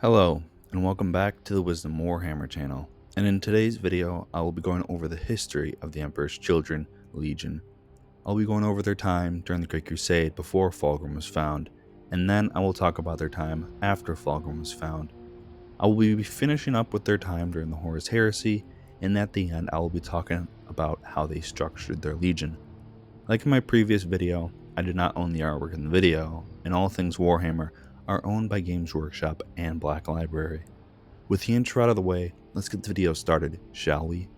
Hello, and welcome back to the Wisdom Warhammer channel. And in today's video, I will be going over the history of the Emperor's Children Legion. I'll be going over their time during the Great Crusade before Fulgrim was found, and then I will talk about their time after Fulgrim was found. I will be finishing up with their time during the Horus Heresy, and at the end, I will be talking about how they structured their legion. Like in my previous video, I did not own the artwork in the video, and all things Warhammer are owned by Games Workshop and Black Library. With the intro out of the way, let's get the video started, shall we?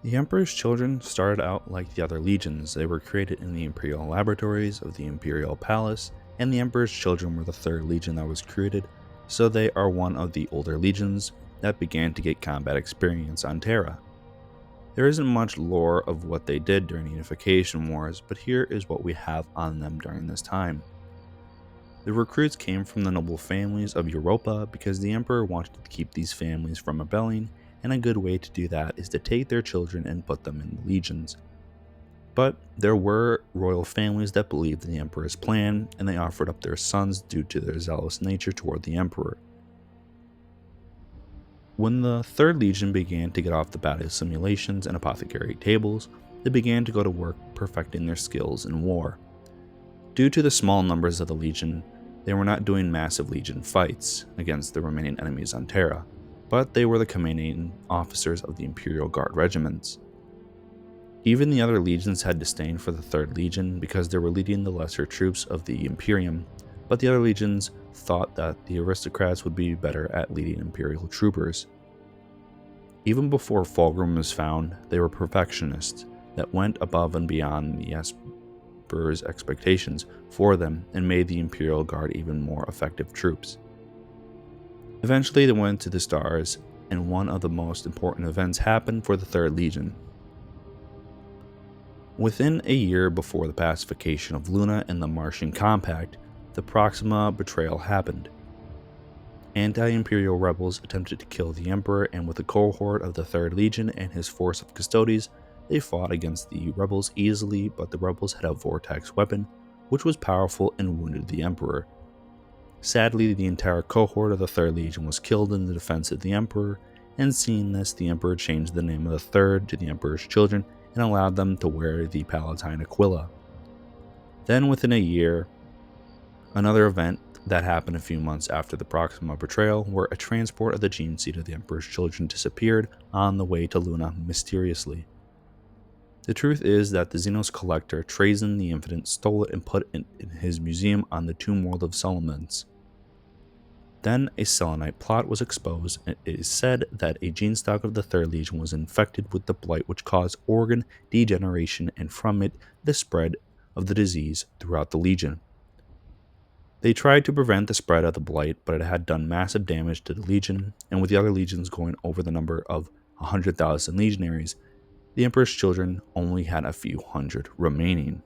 The Emperor's Children started out like the other legions. They were created in the Imperial laboratories of the Imperial Palace, and the Emperor's Children were the third legion that was created, so they are one of the older legions that began to get combat experience on Terra. There isn't much lore of what they did during the Unification Wars, but here is what we have on them during this time. The recruits came from the noble families of Europa because the Emperor wanted to keep these families from rebelling, and a good way to do that is to take their children and put them in the legions. But there were royal families that believed in the Emperor's plan, and they offered up their sons due to their zealous nature toward the Emperor. When the 3rd Legion began to get off the battle simulations and apothecary tables, they began to go to work perfecting their skills in war. Due to the small numbers of the Legion, they were not doing massive Legion fights against the remaining enemies on Terra, but they were the commanding officers of the Imperial Guard regiments. Even the other legions had disdain for the 3rd Legion because they were leading the lesser troops of the Imperium, but the other legions thought that the aristocrats would be better at leading Imperial troopers. Even before Fulgrim was found, they were perfectionists that went above and beyond the Emperor's expectations for them and made the Imperial Guard even more effective troops. Eventually they went to the stars, and one of the most important events happened for the 3rd Legion. Within a year before the pacification of Luna and the Martian Compact, the Proxima betrayal happened. Anti-Imperial rebels attempted to kill the Emperor, and with a cohort of the 3rd Legion and his force of custodies, they fought against the rebels easily, but the rebels had a vortex weapon, which was powerful and wounded the Emperor. Sadly, the entire cohort of the 3rd Legion was killed in the defense of the Emperor, and seeing this, the Emperor changed the name of the 3rd to the Emperor's Children and allowed them to wear the Palatine Aquila. Then, within a year, another event that happened a few months after the Proxima betrayal, where a transport of the gene seed of the Emperor's Children disappeared on the way to Luna mysteriously. The truth is that the Xenos collector, Trazen the Infinite, stole it and put it in his museum on the tomb world of Selenments. Then a Selenite plot was exposed, and it is said that a gene stock of the 3rd Legion was infected with the blight, which caused organ degeneration, and from it, the spread of the disease throughout the Legion. They tried to prevent the spread of the blight, but it had done massive damage to the Legion, and with the other legions going over the number of 100,000 legionaries, the Emperor's Children only had a few hundred remaining.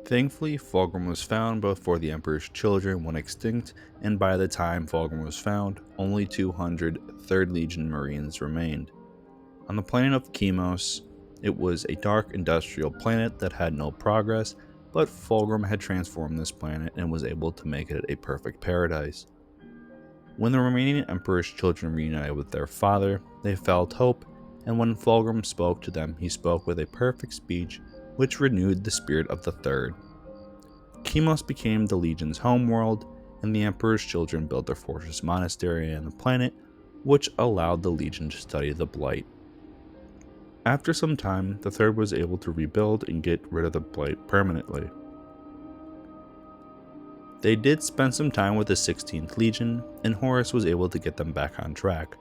Thankfully, Fulgrim was found before the Emperor's Children went extinct, and by the time Fulgrim was found, only 200 3rd Legion Marines remained. On the planet of Chemos, it was a dark industrial planet that had no progress, but Fulgrim had transformed this planet and was able to make it a perfect paradise. When the remaining Emperor's Children reunited with their father, they felt hope, and when Fulgrim spoke to them, he spoke with a perfect speech which renewed the spirit of the 3rd. Chemos became the Legion's homeworld, and the Emperor's Children built their fortress monastery on the planet, which allowed the Legion to study the Blight. After some time, the 3rd was able to rebuild and get rid of the Blight permanently. They did spend some time with the 16th Legion, and Horus was able to get them back on track.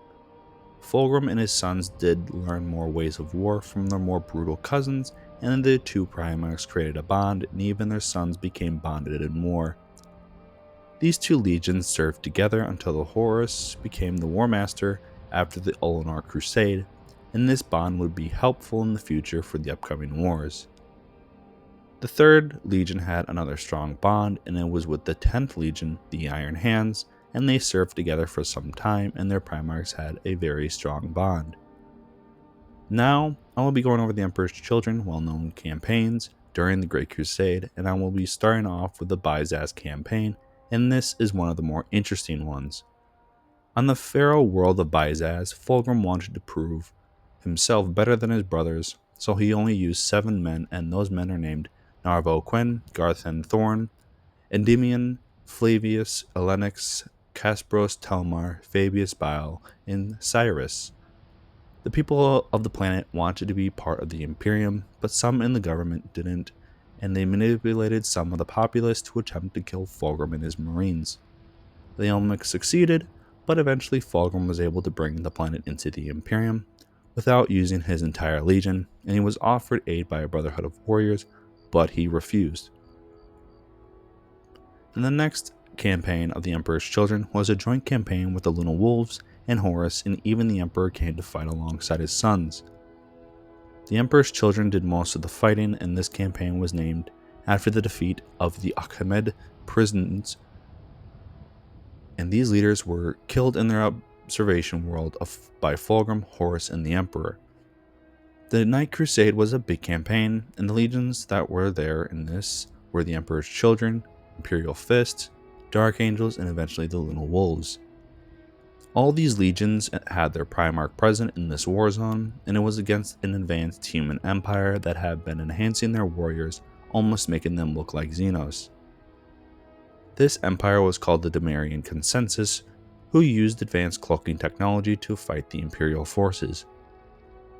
Fulgrim and his sons did learn more ways of war from their more brutal cousins, and the two Primarchs created a bond, and even their sons became bonded in war. These two legions served together until the Horus became the War Master after the Ulnar Crusade, and this bond would be helpful in the future for the upcoming wars. The 3rd Legion had another strong bond, and it was with the 10th Legion, the Iron Hands, and they served together for some time, and their primarchs had a very strong bond. Now, I will be going over the Emperor's Children well-known campaigns during the Great Crusade, and I will be starting off with the Byzaz campaign, and this is one of the more interesting ones. On the Pharaoh world of Byzaz, Fulgrim wanted to prove himself better than his brothers, so he only used 7 men, and those men are named Narvo-Quinn, Garthen Thorn, Endymion, Flavius, Elenix, Caspros Telmar, Fabius Bile, and Cyrus. The people of the planet wanted to be part of the Imperium, but some in the government didn't, and they manipulated some of the populace to attempt to kill Fulgrim and his marines. The Elmic succeeded, but eventually Fulgrim was able to bring the planet into the Imperium without using his entire legion, and he was offered aid by a Brotherhood of Warriors, but he refused. And the next campaign of the Emperor's Children was a joint campaign with the Luna Wolves and Horus, and even the Emperor came to fight alongside his sons. The Emperor's Children did most of the fighting, and this campaign was named after the defeat of the Achaemenid prisons, and these leaders were killed in their observation world by Fulgrim, Horus, and the Emperor. The Night Crusade was a big campaign, and the legions that were there in this were the Emperor's Children, Imperial Fists, Dark Angels, and eventually the Luna Wolves. All these legions had their Primarch present in this war zone, and it was against an advanced human empire that had been enhancing their warriors, almost making them look like Xenos. This empire was called the Demarian Consensus, who used advanced cloaking technology to fight the Imperial forces.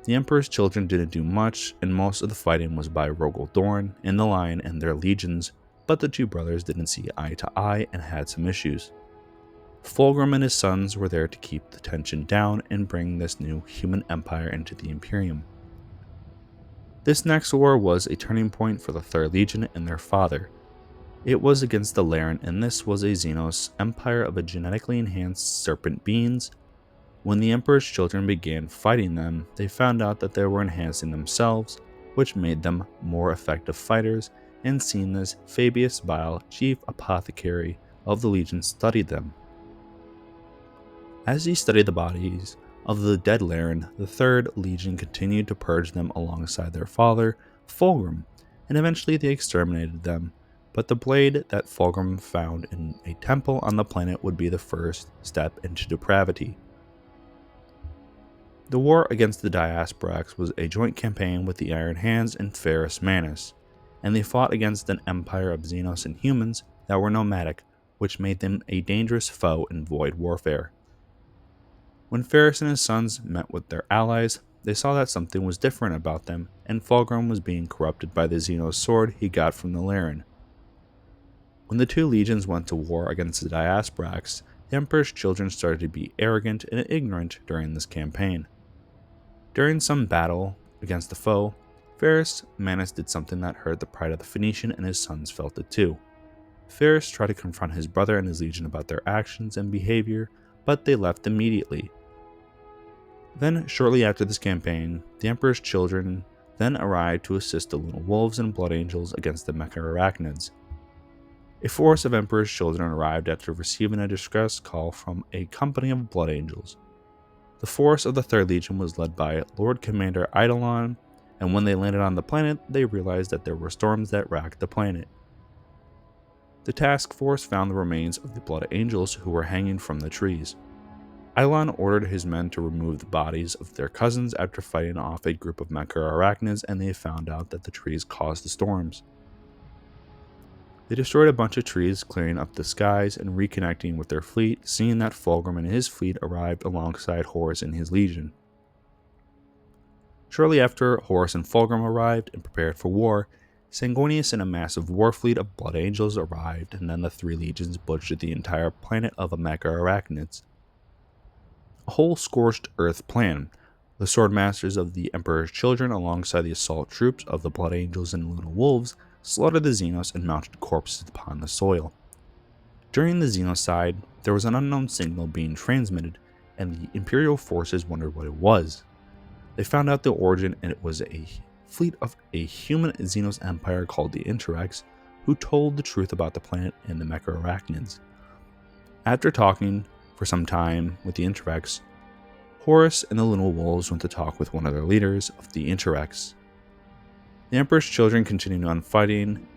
The Emperor's Children didn't do much, and most of the fighting was by Rogel Dorn and the Lion and their legions, but the two brothers didn't see eye to eye and had some issues. Fulgrim and his sons were there to keep the tension down and bring this new human empire into the Imperium. This next war was a turning point for the Third Legion and their father. It was against the Laren, and this was a Xenos empire of a genetically enhanced serpent beings. When the Emperor's Children began fighting them, they found out that they were enhancing themselves, which made them more effective fighters, and seeing this, Fabius Bile, chief apothecary of the Legion, studied them. As he studied the bodies of the dead Laren, the Third Legion continued to purge them alongside their father, Fulgrim, and eventually they exterminated them, but the blade that Fulgrim found in a temple on the planet would be the first step into depravity. The war against the Diasporax was a joint campaign with the Iron Hands and Ferrus Manus, and they fought against an empire of Xenos and humans that were nomadic, which made them a dangerous foe in void warfare. When Ferrus and his sons met with their allies, they saw that something was different about them, and Fulgrim was being corrupted by the Xenos sword he got from the Laren. When the two legions went to war against the Diasporax, the Emperor's Children started to be arrogant and ignorant during this campaign. During some battle against the foe, Ferrus Manus did something that hurt the pride of the Phoenician, and his sons felt it too. Ferrus tried to confront his brother and his legion about their actions and behavior, but they left immediately. Then, shortly after this campaign, the Emperor's Children then arrived to assist the Luna Wolves and Blood Angels against the Mecha Arachnids. A force of Emperor's Children arrived after receiving a distress call from a company of Blood Angels. The force of the Third Legion was led by Lord Commander Eidolon, and when they landed on the planet, they realized that there were storms that racked the planet. The task force found the remains of the Blood Angels who were hanging from the trees. Eidolon ordered his men to remove the bodies of their cousins after fighting off a group of Mecha Arachnids, and they found out that the trees caused the storms. They destroyed a bunch of trees, clearing up the skies and reconnecting with their fleet, seeing that Fulgrim and his fleet arrived alongside Horus and his legion. Shortly after Horus and Fulgrim arrived and prepared for war, Sanguinius and a massive war fleet of Blood Angels arrived, and then the three legions butchered the entire planet of Mecha Arachnids. A whole scorched earth plan. The Swordmasters of the Emperor's Children, alongside the assault troops of the Blood Angels and Luna Wolves, slaughtered the Xenos and mounted corpses upon the soil. During the Xenocide, there was an unknown signal being transmitted, and the Imperial forces wondered what it was. They found out the origin, and it was a fleet of a human Xenos empire called the Interrex, who told the truth about the planet and the Mecha Arachnids. After talking for some time with the Interrex, Horus and the Luna Wolves went to talk with one of their leaders of the Interrex. The Emperor's children continued on fighting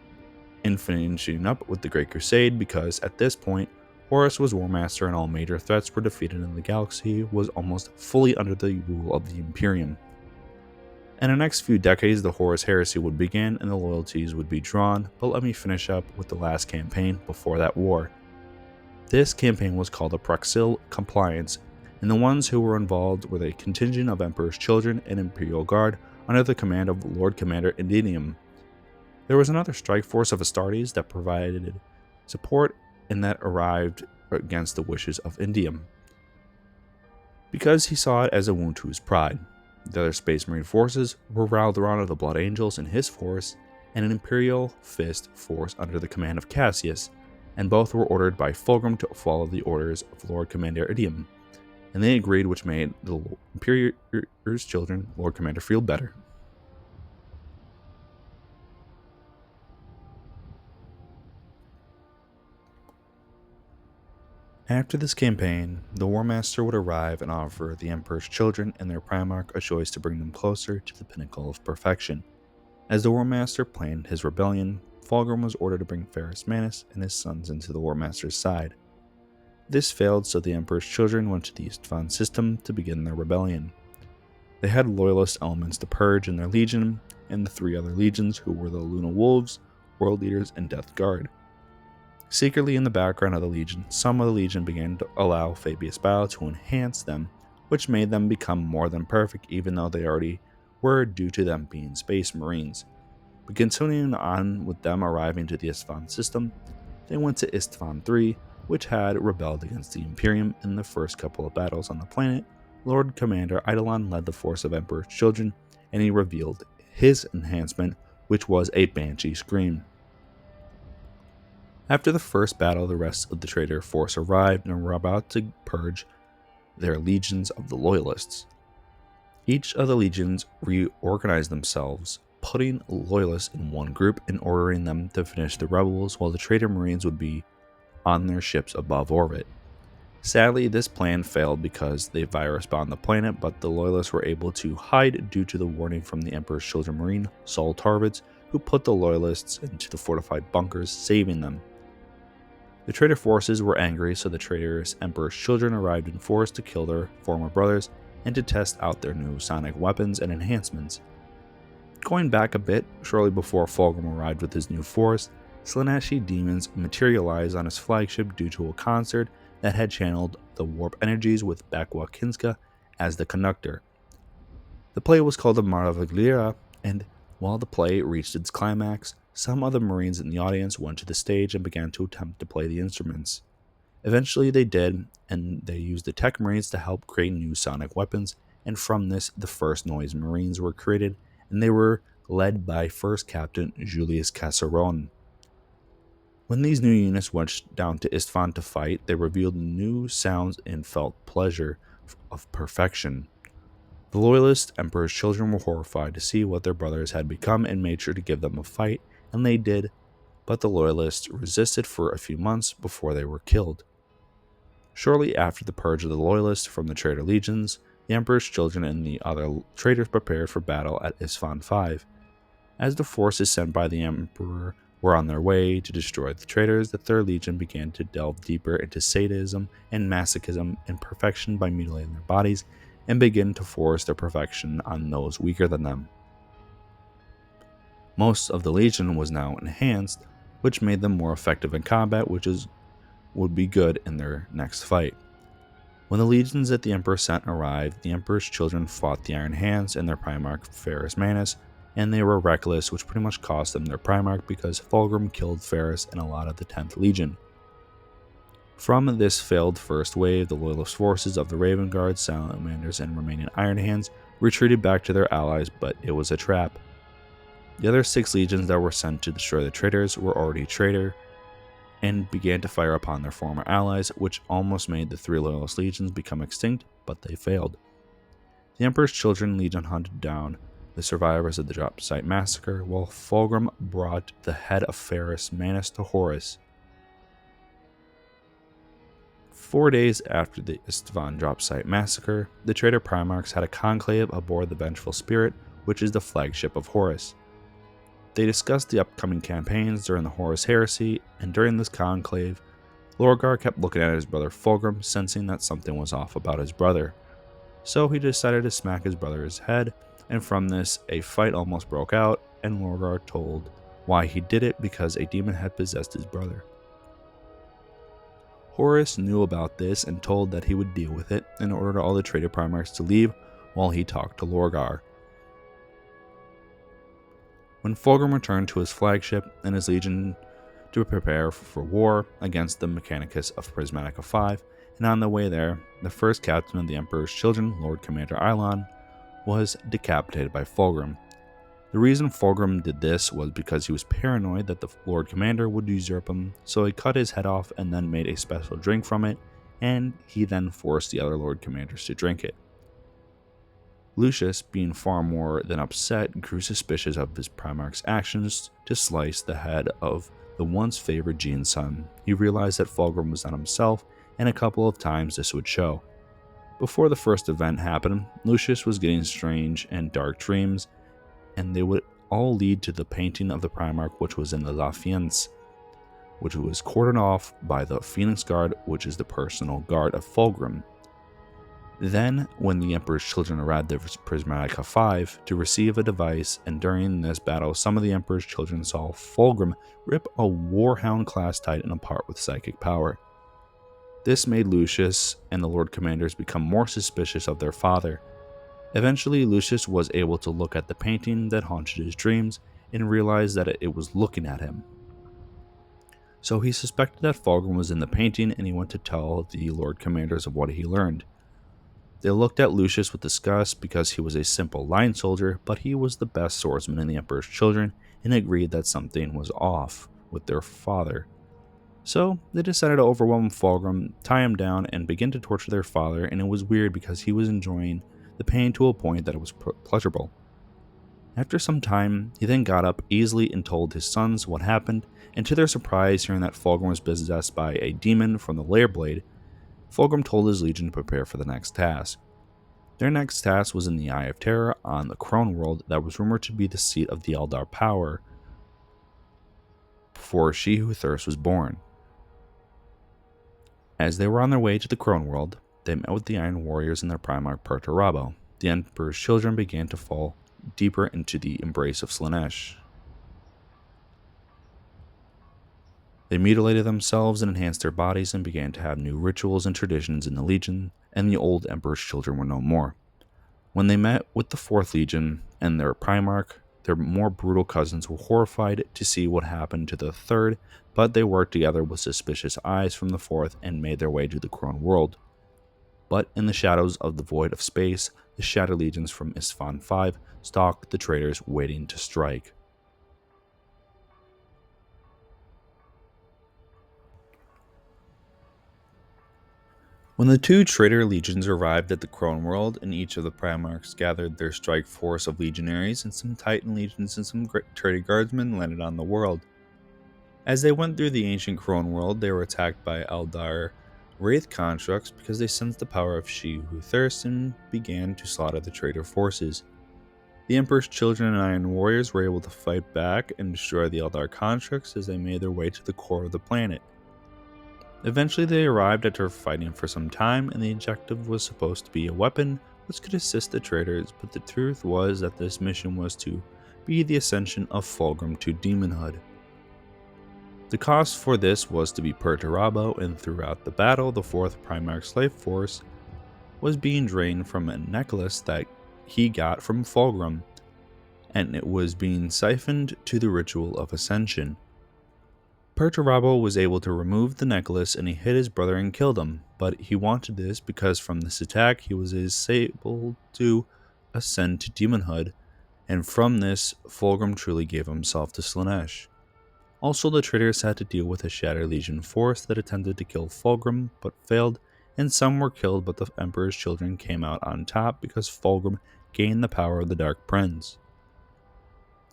and finishing up with the Great Crusade because at this point, Horus was War Master and all major threats were defeated and the galaxy was almost fully under the rule of the Imperium. In the next few decades, the Horus Heresy would begin and the loyalties would be drawn, but let me finish up with the last campaign before that war. This campaign was called the Praxil Compliance, and the ones who were involved were the contingent of Emperor's children and Imperial Guard under the command of Lord Commander Indinium. There was another strike force of Astartes that provided support and that arrived against the wishes of Indium, because he saw it as a wound to his pride. The other Space Marine forces were rallied around the Blood Angels and his force, and an Imperial Fist force under the command of Cassius, and both were ordered by Fulgrim to follow the orders of Lord Commander Indium, and they agreed, which made the Emperor's children, Lord Commander, feel better. After this campaign, the War Master would arrive and offer the Emperor's children and their Primarch a choice to bring them closer to the pinnacle of perfection. As the War Master planned his rebellion, Fulgrim was ordered to bring Ferrus Manus and his sons into the War Master's side. This failed, so the Emperor's children went to the Istvan system to begin their rebellion. They had loyalist elements to purge in their legion, and the 3 other legions, who were the Luna Wolves, World Eaters, and Death Guard. Secretly in the background of the Legion, some of the Legion began to allow Fabius Battle to enhance them, which made them become more than perfect, even though they already were due to them being Space Marines. But continuing on with them arriving to the Istvan system, they went to Istvan III, which had rebelled against the Imperium in the first couple of battles on the planet. Lord Commander Eidolon led the force of Emperor's children, and he revealed his enhancement, which was a Banshee Scream. After the first battle, the rest of the traitor force arrived and were about to purge their legions of the Loyalists. Each of the legions reorganized themselves, putting Loyalists in one group and ordering them to finish the rebels while the traitor Marines would be on their ships above orbit. Sadly, this plan failed because the virus bombed the planet, but the Loyalists were able to hide due to the warning from the Emperor's Children Marine, Saul Tarvitz, who put the Loyalists into the fortified bunkers, saving them. The traitor forces were angry, so the traitorous Emperor's children arrived in force to kill their former brothers and to test out their new sonic weapons and enhancements. Going back a bit, shortly before Fulgrim arrived with his new force, Slaaneshi demons materialized on his flagship due to a concert that had channeled the warp energies with Bakwa Kinska as the conductor. The play was called the Maraviglira, and while the play reached its climax, some of the Marines in the audience went to the stage and began to attempt to play the instruments. Eventually they did, and they used the Tech Marines to help create new sonic weapons, and from this the first Noise Marines were created, and they were led by First Captain Julius Casaron. When these new units went down to Istvan to fight, they revealed new sounds and felt pleasure of perfection. The Loyalist Emperor's children were horrified to see what their brothers had become and made sure to give them a fight, and they did, but the Loyalists resisted for a few months before they were killed. Shortly after the purge of the Loyalists from the traitor legions, the Emperor's children and the other traitors prepared for battle at Istvan V. As the forces sent by the Emperor were on their way to destroy the traitors, the Third Legion began to delve deeper into sadism and masochism and perfection by mutilating their bodies and begin to force their perfection on those weaker than them. Most of the Legion was now enhanced, which made them more effective in combat, which would be good in their next fight. When the legions that the Emperor sent arrived, the Emperor's children fought the Iron Hands and their Primarch Ferrus Manus, and they were reckless, which pretty much cost them their Primarch because Fulgrim killed Ferrus and a lot of the 10th Legion. From this failed first wave, the Loyalist forces of the Raven Guard, Salamanders, and remaining Iron Hands retreated back to their allies, but it was a trap. The other 6 legions that were sent to destroy the traitors were already traitor and began to fire upon their former allies, which almost made the 3 Loyalist legions become extinct, but they failed. The Emperor's Children Legion hunted down the survivors of the Drop Site Massacre, while Fulgrim brought the head of Ferrus Manus to Horus. 4 days after the Istvan drop site massacre, the traitor Primarchs had a conclave aboard the Vengeful Spirit, which is the flagship of Horus. They discussed the upcoming campaigns during the Horus Heresy, and during this conclave, Lorgar kept looking at his brother Fulgrim, sensing that something was off about his brother. So he decided to smack his brother's head, and from this, a fight almost broke out, and Lorgar told why he did it because a demon had possessed his brother. Horus knew about this and told that he would deal with it and ordered all the traitor Primarchs to leave while he talked to Lorgar. When Fulgrim returned to his flagship and his legion to prepare for war against the Mechanicus of Prismatica 5, and on the way there, the first captain of the Emperor's Children, Lord Commander Eilon, was decapitated by Fulgrim. The reason Fulgrim did this was because he was paranoid that the Lord Commander would usurp him, so he cut his head off and then made a special drink from it, and he then forced the other Lord Commanders to drink it. Lucius, being far more than upset, grew suspicious of his Primarch's actions to slice the head of the once favored Jean's son. He realized that Fulgrim was not himself, and a couple of times this would show. Before the first event happened, Lucius was getting strange and dark dreams, and they would all lead to the painting of the Primarch, which was in the La Fience, which was cordoned off by the Phoenix Guard, which is the personal guard of Fulgrim. Then, when the Emperor's Children arrived at Prismatica 5 to receive a device, and during this battle, some of the Emperor's Children saw Fulgrim rip a Warhound-class Titan apart with psychic power. This made Lucius and the Lord Commanders become more suspicious of their father. Eventually, Lucius was able to look at the painting that haunted his dreams and realized that it was looking at him. So he suspected that Fulgrim was in the painting, and he went to tell the Lord Commanders of what he learned. They looked at Lucius with disgust because he was a simple line soldier, but he was the best swordsman in the Emperor's Children and agreed that something was off with their father. So they decided to overwhelm Fulgrim, tie him down, and begin to torture their father, and it was weird because he was enjoying the pain to a point that it was pleasurable. After some time, he then got up easily and told his sons what happened, and to their surprise, hearing that Fulgrim was possessed by a demon from the Lair Blade, Fulgrim told his legion to prepare for the next task. Their next task was in the Eye of Terror on the Crone world that was rumored to be the seat of the Eldar power before She Who Thirsts was born. As they were on their way to the Crone world, they met with the Iron Warriors and their Primarch Perturabo. The Emperor's Children began to fall deeper into the embrace of Slaanesh. They mutilated themselves and enhanced their bodies and began to have new rituals and traditions in the Legion, and the old Emperor's Children were no more. When they met with the 4th Legion and their Primarch, their more brutal cousins were horrified to see what happened to the 3rd, but they worked together with suspicious eyes from the 4th and made their way to the Crone world. But in the shadows of the void of space, the Shadow Legions from Istvan 5 stalked the traitors waiting to strike. When the 2 traitor legions arrived at the Crone world, and each of the Primarchs gathered their strike force of legionaries, and some Titan legions and some traitor guardsmen landed on the world. As they went through the ancient Crone world, they were attacked by Eldar Wraith constructs because they sensed the power of She Who Thirsts and began to slaughter the traitor forces. The Emperor's Children and Iron Warriors were able to fight back and destroy the Eldar constructs as they made their way to the core of the planet. Eventually they arrived after fighting for some time, and the objective was supposed to be a weapon which could assist the traitors, but the truth was that this mission was to be the ascension of Fulgrim to demonhood. The cost for this was to be Perturabo, and throughout the battle, the 4th Primarch's life force was being drained from a necklace that he got from Fulgrim, and it was being siphoned to the ritual of ascension. Perturabo was able to remove the necklace and he hit his brother and killed him, but he wanted this because from this attack he was able to ascend to demonhood, and from this, Fulgrim truly gave himself to Slaanesh. Also, the traitors had to deal with a Shadow Legion force that attempted to kill Fulgrim but failed, and some were killed, but the Emperor's Children came out on top because Fulgrim gained the power of the Dark Prince.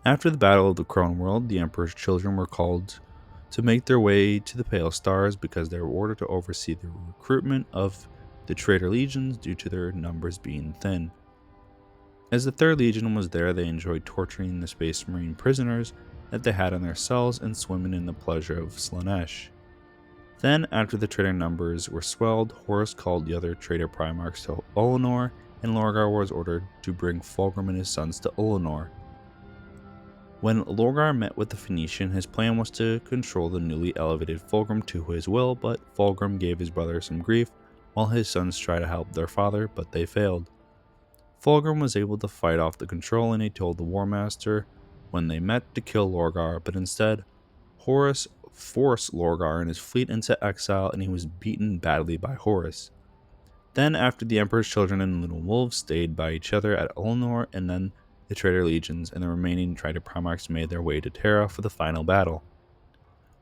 After the Battle of the Crone World, the Emperor's Children were called to make their way to the Pale Stars because they were ordered to oversee the recruitment of the traitor legions due to their numbers being thin. As the 3rd Legion was there, they enjoyed torturing the Space Marine prisoners that they had in their cells and swimming in the pleasure of Slaanesh. Then, after the traitor numbers were swelled, Horus called the other traitor Primarchs to Ullanor, and Lorgar was ordered to bring Fulgrim and his sons to Ullanor. When Lorgar met with the Phoenician, his plan was to control the newly elevated Fulgrim to his will, but Fulgrim gave his brother some grief, while his sons tried to help their father, but they failed. Fulgrim was able to fight off the control, and he told the War Master when they met to kill Lorgar, but instead, Horus forced Lorgar and his fleet into exile, and he was beaten badly by Horus. Then, after the Emperor's children and Little Wolves stayed by each other at Ullanor, and then the traitor legions and the remaining traitor Primarchs made their way to Terra for the final battle.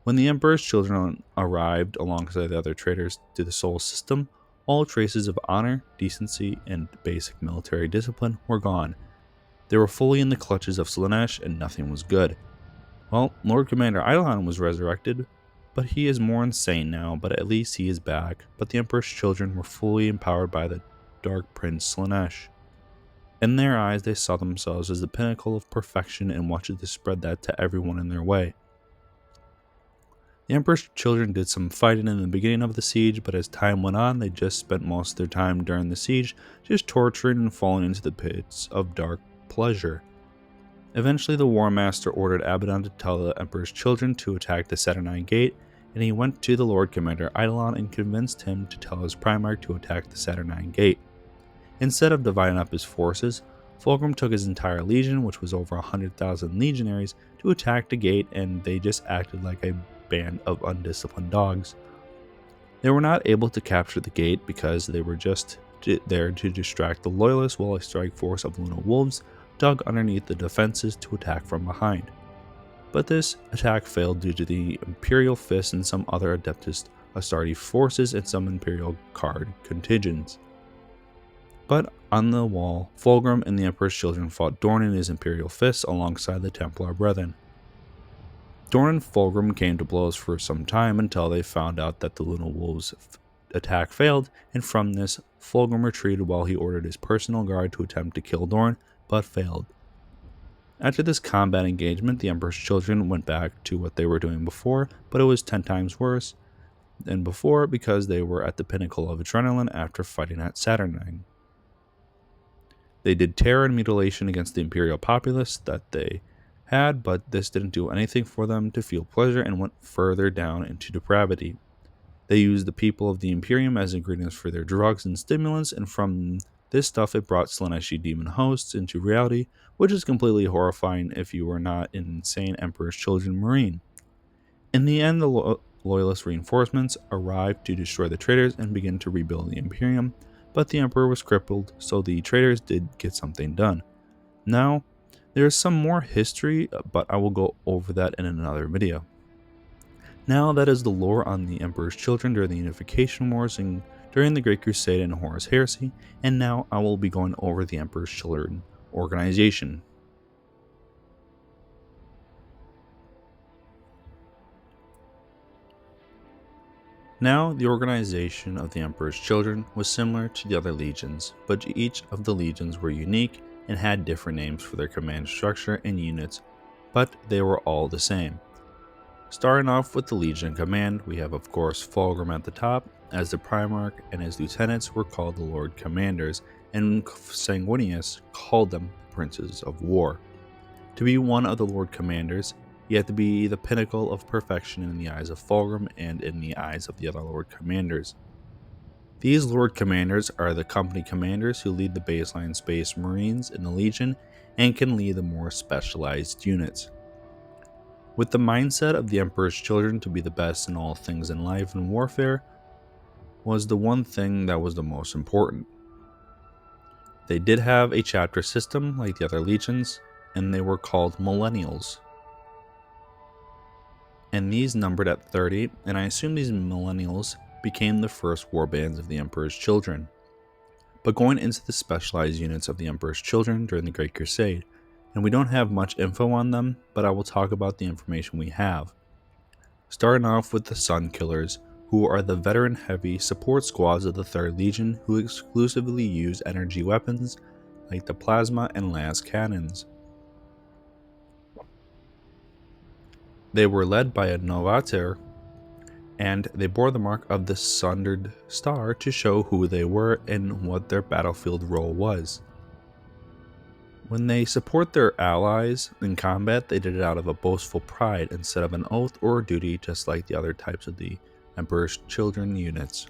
When the Emperor's children arrived alongside the other traitors to the Sol system, all traces of honor, decency, and basic military discipline were gone. They were fully in the clutches of Slaanesh, and nothing was good. Well, Lord Commander Eidolon was resurrected, but he is more insane now, but at least he is back. But the Emperor's children were fully empowered by the Dark Prince Slaanesh. In their eyes, they saw themselves as the pinnacle of perfection and wanted to spread that to everyone in their way. The Emperor's children did some fighting in the beginning of the siege, but as time went on, they just spent most of their time during the siege just torturing and falling into the pits of dark pleasure. Eventually, the War Master ordered Abaddon to tell the Emperor's children to attack the Saturnine Gate, and he went to the Lord Commander Eidolon and convinced him to tell his Primarch to attack the Saturnine Gate. Instead of dividing up his forces, Fulgrim took his entire legion, which was over 100,000 legionaries, to attack the gate, and they just acted like a band of undisciplined dogs. They were not able to capture the gate because they were just there to distract the loyalists, while a strike force of Luna Wolves dug underneath the defenses to attack from behind. But this attack failed due to the Imperial Fist and some other Adeptus Astartes forces and some Imperial Guard contingents. But on the wall, Fulgrim and the Emperor's children fought Dorn and his Imperial Fists alongside the Templar brethren. Dorn and Fulgrim came to blows for some time until they found out that the Luna Wolves' attack failed, and from this, Fulgrim retreated while he ordered his personal guard to attempt to kill Dorn, but failed. After this combat engagement, the Emperor's children went back to what they were doing before, but it was 10 times worse than before because they were at the pinnacle of adrenaline after fighting at Saturnine. They did terror and mutilation against the Imperial populace that they had, but this didn't do anything for them to feel pleasure and went further down into depravity. They used the people of the Imperium as ingredients for their drugs and stimulants, and from this stuff it brought Slaaneshi demon hosts into reality, which is completely horrifying if you were not an insane Emperor's Children Marine. In the end, the Loyalist reinforcements arrived to destroy the traitors and begin to rebuild the Imperium, but the Emperor was crippled, so the traitors did get something done. Now, there is some more history, but I will go over that in another video. Now, that is the lore on the Emperor's children during the Unification Wars and during the Great Crusade and Horus Heresy, and now I will be going over the Emperor's Children organization. Now, the organization of the Emperor's children was similar to the other legions, but each of the legions were unique and had different names for their command structure and units, but they were all the same. Starting off with the Legion Command, we have of course Fulgrim at the top, as the Primarch, and his lieutenants were called the Lord Commanders, and Sanguinius called them the Princes of War. To be one of the Lord Commanders, you have to be the pinnacle of perfection in the eyes of Fulgrim and in the eyes of the other Lord Commanders. These Lord Commanders are the company commanders who lead the baseline Space Marines in the Legion and can lead the more specialized units. With the mindset of the Emperor's children to be the best in all things in life and warfare was the one thing that was the most important. They did have a chapter system like the other legions, and they were called Millennials. And these numbered at 30, and I assume these Millennials became the first warbands of the Emperor's children. But going into the specialized units of the Emperor's children during the Great Crusade, and we don't have much info on them, but I will talk about the information we have. starting off with the Sun Killers, who are the veteran heavy support squads of the 3rd Legion who exclusively use energy weapons like the plasma and las cannons. They were led by a Novator, and they bore the mark of the Sundered Star to show who they were and what their battlefield role was. When they support their allies in combat, they did it out of a boastful pride instead of an oath or a duty, just like the other types of the Emperor's Children units.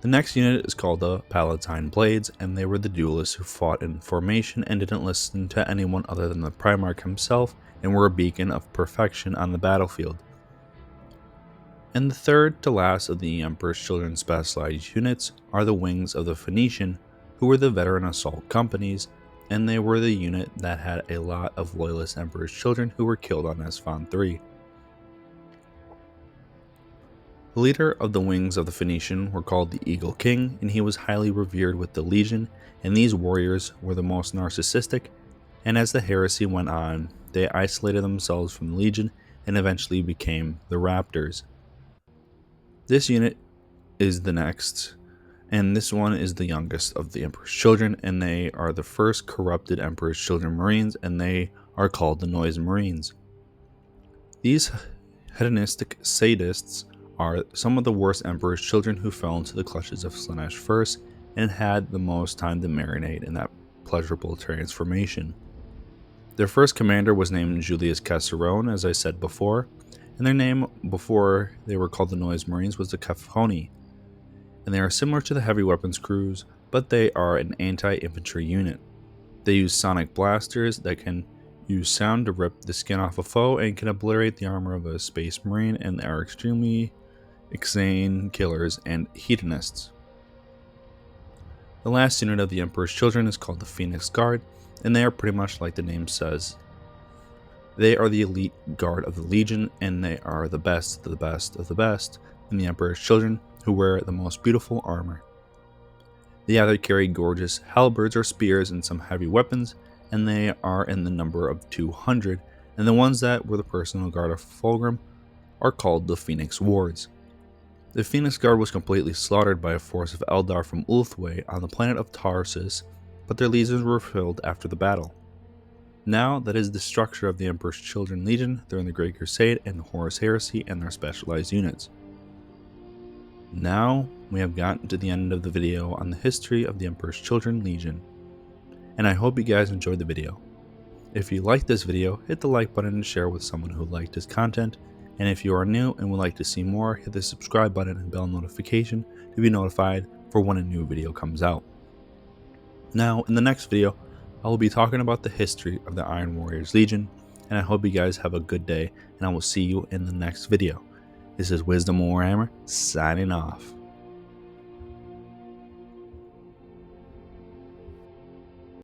The next unit is called the Palatine Blades, and they were the duelists who fought in formation and didn't listen to anyone other than the Primarch himself and were a beacon of perfection on the battlefield. And the third to last of the Emperor's Children's specialized units are the Wings of the Phoenician, who were the veteran assault companies, and they were the unit that had a lot of loyalist Emperor's Children who were killed on Esfand 3. The leader of the Wings of the Phoenician were called the Eagle King, and he was highly revered with the Legion, and these warriors were the most narcissistic, and as the heresy went on, they isolated themselves from the Legion and eventually became the Raptors. This unit is the next, and this one is the youngest of the Emperor's Children, and they are the first corrupted Emperor's Children Marines, and they are called the Noise Marines. These hedonistic sadists are some of the worst Emperor's Children who fell into the clutches of Slaanesh first and had the most time to marinate in that pleasurable transformation. Their first commander was named Julius Caesarone, as I said before, and their name before they were called the Noise Marines was the Caphoni, and they are similar to the heavy weapons crews, but they are an anti-infantry unit. They use sonic blasters that can use sound to rip the skin off a foe and can obliterate the armor of a space marine, and they are extremely insane killers and hedonists. The last unit of the Emperor's Children is called the Phoenix Guard, and they are pretty much like the name says. They are the elite guard of the Legion, and they are the best of the best of the best in the Emperor's Children, who wear the most beautiful armor. They either carry gorgeous halberds or spears and some heavy weapons, and they are in the number of 200, and the ones that were the personal guard of Fulgrim are called the Phoenix Wards. The Phoenix Guard was completely slaughtered by a force of Eldar from Ulthwé on the planet of Tarsus, but their legions were filled after the battle. Now, that is the structure of the Emperor's Children Legion during the Great Crusade and Horus Heresy and their specialized units. Now, we have gotten to the end of the video on the history of the Emperor's Children Legion, and I hope you guys enjoyed the video. If you liked this video, hit the like button and share with someone who liked this content, and if you are new and would like to see more, hit the subscribe button and bell notification to be notified for when a new video comes out. Now, in the next video, I will be talking about the history of the Iron Warriors Legion, and I hope you guys have a good day, and I will see you in the next video. This is Wisdom Warhammer, signing off.